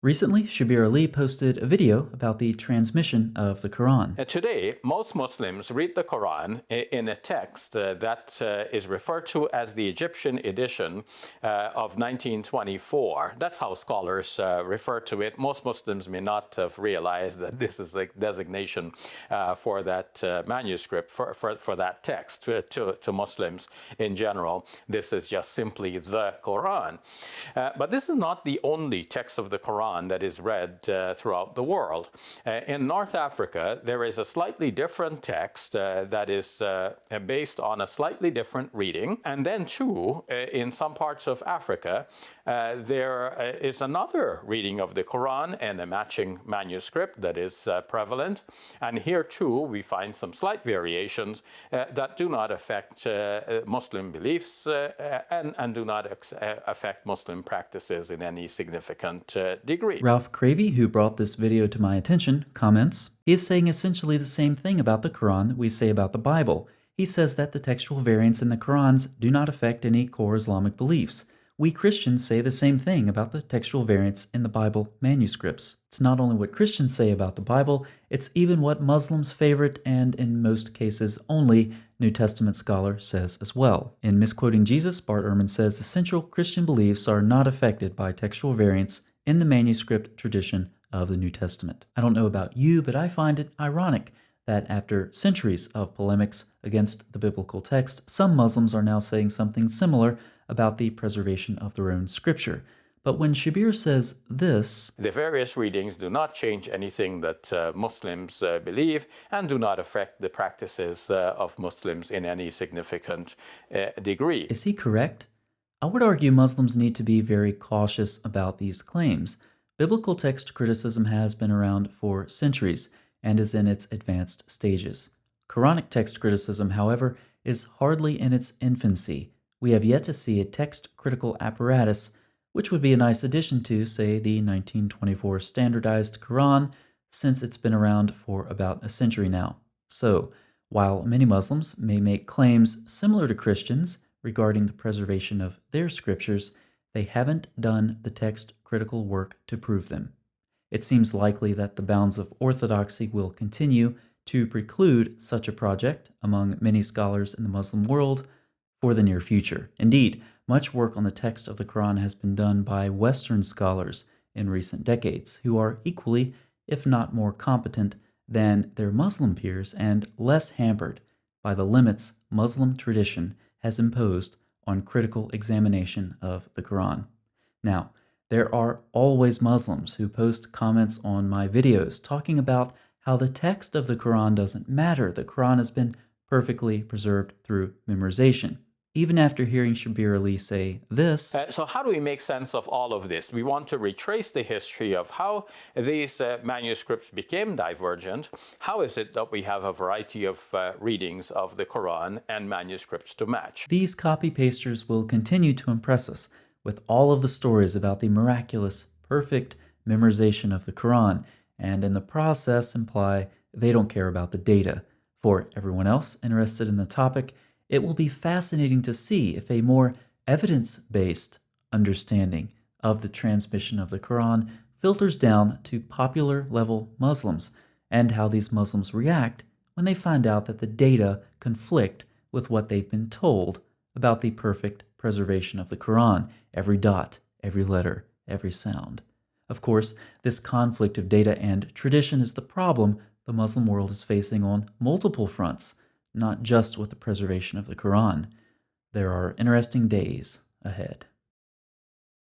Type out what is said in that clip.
Recently, Shabir Ali posted a video about the transmission of the Quran. Today, most Muslims read the Quran in a text that is referred to as the Egyptian edition of 1924. That's how scholars refer to it. Most Muslims may not have realized that this is the designation for that manuscript, for that text. To Muslims in general, this is just simply the Quran. But this is not the only text of the Quran that is read throughout the world. In North Africa, there is a slightly different text that is based on a slightly different reading. And then, too, in some parts of Africa, there is another reading of the Quran and a matching manuscript that is prevalent. And here, too, we find some slight variations that do not affect Muslim beliefs and do not affect Muslim practices in any significant degree. Ralph Cravey, who brought this video to my attention, comments, he is saying essentially the same thing about the Quran that we say about the Bible. He says that the textual variants in the Qurans do not affect any core Islamic beliefs. We Christians say the same thing about the textual variants in the Bible manuscripts. It's not only what Christians say about the Bible, it's even what Muslims' favorite and, in most cases, only New Testament scholar says as well. In Misquoting Jesus, Bart Ehrman says essential Christian beliefs are not affected by textual variants in the manuscript tradition of the New Testament. I don't know about you, but I find it ironic that after centuries of polemics against the biblical text, some Muslims are now saying something similar about the preservation of their own scripture. But when Shabir says this, the various readings do not change anything that Muslims believe and do not affect the practices of Muslims in any significant degree. Is he correct? I would argue Muslims need to be very cautious about these claims. Biblical text criticism has been around for centuries and is in its advanced stages. Quranic text criticism, however, is hardly in its infancy. We have yet to see a text-critical apparatus, which would be a nice addition to, say, the 1924 standardized Quran, since it's been around for about a century now. So, while many Muslims may make claims similar to Christians regarding the preservation of their scriptures, they haven't done the text-critical work to prove them. It seems likely that the bounds of orthodoxy will continue to preclude such a project among many scholars in the Muslim world for the near future. Indeed, much work on the text of the Quran has been done by Western scholars in recent decades, who are equally, if not more competent than their Muslim peers and less hampered by the limits Muslim tradition has imposed on critical examination of the Quran. Now, there are always Muslims who post comments on my videos talking about how the text of the Quran doesn't matter. The Quran has been perfectly preserved through memorization. Even after hearing Shabir Ali say this. So how do we make sense of all of this? We want to retrace the history of how these manuscripts became divergent. How is it that we have a variety of readings of the Quran and manuscripts to match? These copy-pasters will continue to impress us with all of the stories about the miraculous, perfect memorization of the Quran, and in the process imply they don't care about the data. For everyone else interested in the topic, it will be fascinating to see if a more evidence-based understanding of the transmission of the Quran filters down to popular-level Muslims, and how these Muslims react when they find out that the data conflict with what they've been told about the perfect preservation of the Quran, every dot, every letter, every sound. Of course, this conflict of data and tradition is the problem the Muslim world is facing on multiple fronts, not just with the preservation of the Quran. There are interesting days ahead.